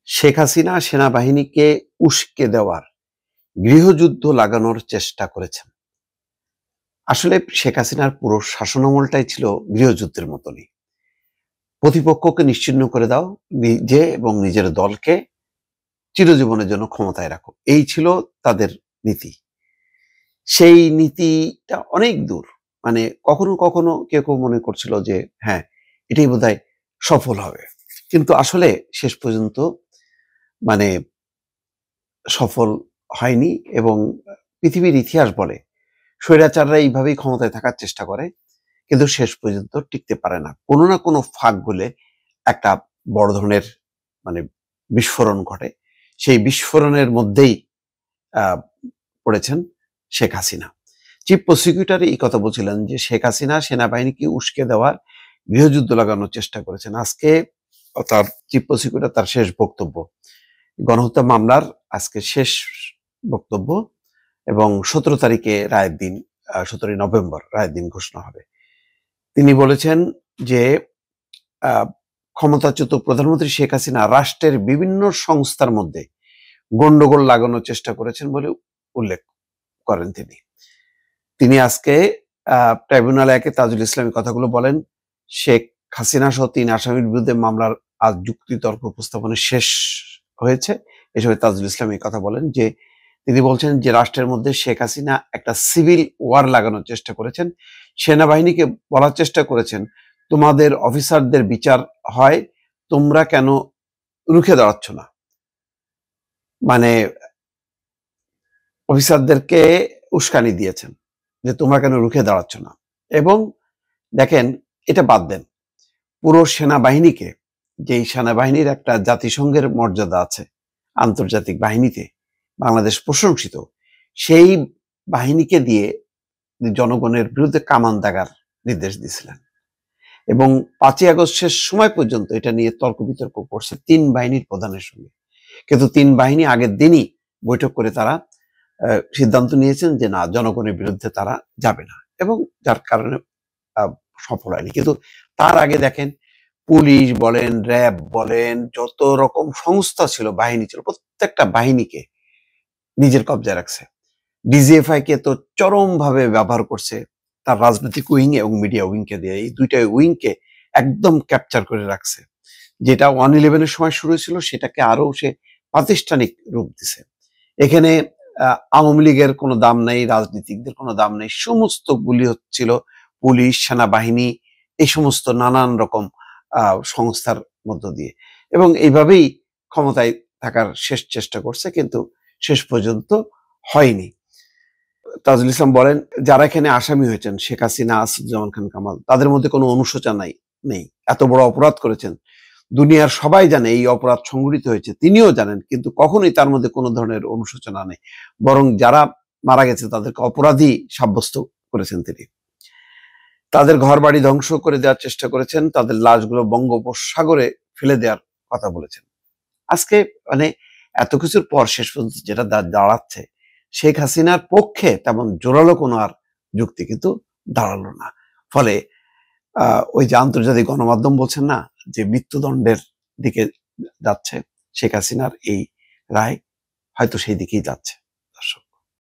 শেখ হাসিনা সেনাবাহিনীকে উস্কে দেওয়ার, গৃহযুদ্ধ লাগানোর চেষ্টা করেছেন। আসলে শেখ হাসিনার পুরো শাসনামলটাই ছিল গৃহযুদ্ধের মতনই। প্রতিপক্ষকে নিশ্চিহ্ন করে দাও, নিজে এবং নিজের দলকে চিরজীবনের জন্য ক্ষমতায় রাখো, এই ছিল তাদের নীতি। সেই নীতিটা অনেক দূর, মানে কখনো কখনো কেউ কেউ মনে করছিল যে হ্যাঁ, এটাই বোধহয় সফল হবে, কিন্তু আসলে শেষ পর্যন্ত মানে সফল হয়নি। এবং পৃথিবীর ইতিহাস বলে স্বৈরাচাররা এইভাবেই ক্ষমতায় থাকার চেষ্টা করে, কিন্তু শেষ পর্যন্ত টিকতে পারে না। কোনো না কোনো ফাঁক গলে একটা বড় ধরনের মানে বিস্ফোরণ ঘটে। সেই বিস্ফোরণের মধ্যেই পড়েছেন শেখ হাসিনা। চিফ প্রসিকিউটর এই কথা বলছিলেন যে শেখ হাসিনা সেনাবাহিনীকে উস্কে দেওয়ার, গৃহযুদ্ধ লাগানোর চেষ্টা করেছেন। আজকে তার চিফ প্রসিকিউটর তার শেষ বক্তব্য, গণহত্যা মামলার আজকে শেষ বক্তব্য, এবং 17 তারিখে রায়ের দিন, 17 নভেম্বর রায়ের দিন ঘোষণা হবে। তিনি বলেছেন যে ক্ষমতাচ্যুত প্রধানমন্ত্রী শেখ হাসিনা রাষ্ট্রের বিভিন্ন সংস্থার মধ্যে গন্ডগোল লাগানোর চেষ্টা করেছেন বলে উল্লেখ করেন তিনি আজকে ট্রাইব্যুনাল 1-এ তাজুল ইসলামী কথাগুলো বলেন। শেখ হাসিনা সহ 3 আসামির বিরুদ্ধে মামলার আজ যুক্তিতর্ক উপস্থাপনের শেষ হয়েছে। এ সময় তাজুল ইসলামী কথা বলেন যে তিনি বলছেন যে রাষ্ট্রের মধ্যে শেখ হাসিনা একটা সিভিল ওয়ার লাগানোর চেষ্টা করেছেন। সেনাবাহিনীকে বলার চেষ্টা করেছেন, তোমাদের অফিসারদের বিচার হয়, তোমরা কেন রুখে দাঁড়াচ্ছ না। মানে অফিসারদেরকে উস্কানি দিয়েছেন যে তোমরা কেন রুখে দাঁড়াচ্ছ না। এবং দেখেন, এটা বাদ দেন, পুরো সেনাবাহিনীকে, যেই সেনাবাহিনীর একটা জাতিসংঘের মর্যাদা আছে, আন্তর্জাতিক বাহিনীতে বাংলাদেশ প্রশংসিত, সেই বাহিনীকে দিয়ে জনগণের বিরুদ্ধে কামান দাগার নির্দেশ দিয়েছিলেন। এবং 5ই আগস্ট শেষ সময় পর্যন্ত এটা নিয়ে তর্ক বিতর্ক করছে 3 বাহিনীর প্রধানের সঙ্গে, কিন্তু 3 বাহিনী আগের দিনই বৈঠক করে তারা সিদ্ধান্ত নিয়েছেন যে না, জনগণের বিরুদ্ধে তারা যাবে না, এবং যার কারণে সফল হয়নি। কিন্তু তার আগে দেখেন, পুলিশ বলেন, র্যাব বলেন, যত রকম সংস্থা ছিল, বাহিনী ছিল, প্রত্যেকটা বাহিনীকে নিজের কবজায় রাখছে। ডিজিএফআই কে তো চরম ভাবে ব্যবহার করছে তার রাজনৈতিক উইং এবং মিডিয়া উইংকে দিয়ে। এই দুইটা উইংকে একদম ক্যাপচার করে রাখছে। যেটা 1/11-এর সময় শুরু হয়েছিল, সেটাকে আরো সে প্রাতিষ্ঠানিক রূপ দিছে। এখানে আওয়ামী লীগের কোনো দাম নেই, রাজনীতিকদের কোনো দাম নেই, সমস্ত গুলি হচ্ছিল পুলিশ, সেনাবাহিনী, এই সমস্ত নানান রকম সংস্থার মধ্য দিয়ে, এবং এইভাবেই ক্ষমতায় থাকার শেষ চেষ্টা করছে, কিন্তু শেষ পর্যন্ত হয়নি। তাজুল ইসলাম বলেন, যারা এখানে আসামি হয়েছেন, শেখ হাসিনা, আসাদুজ্জামান খান কামাল, তাদের মধ্যে কোনো অনুশোচনা নেই। এত বড় অপরাধ করেছেন, দুনিয়ার সবাই জানে এই অপরাধ সংঘটিত হয়েছে, তিনিও জানেন, কিন্তু কখনোই তার মধ্যে কোনো ধরনের অনুশোচনা নেই। বরং যারা মারা গেছে তাদেরকে অপরাধী সাব্যস্ত করেছেন তিনি। তাদের ঘর বাড়ি ধ্বংস করে দেওয়ার চেষ্টা করেছেন, তাদের লাশগুলো বঙ্গোপসাগরে ফেলে দেওয়ার কথা বলেছেন। আজকে মানে এত কিছুর পর শেষ পর্যন্ত যেটা দাঁড়াচ্ছে, শেখ হাসিনার পক্ষে তেমন জোরালো কোনো আর যুক্তি কিন্তু দাঁড়ালো না। ফলে ওই যে আন্তর্জাতিক গণমাধ্যম বলছেন না যে মৃত্যুদণ্ডের দিকে যাচ্ছে শেখ হাসিনার এই রায়, হয়তো সেই দিকেই যাচ্ছে।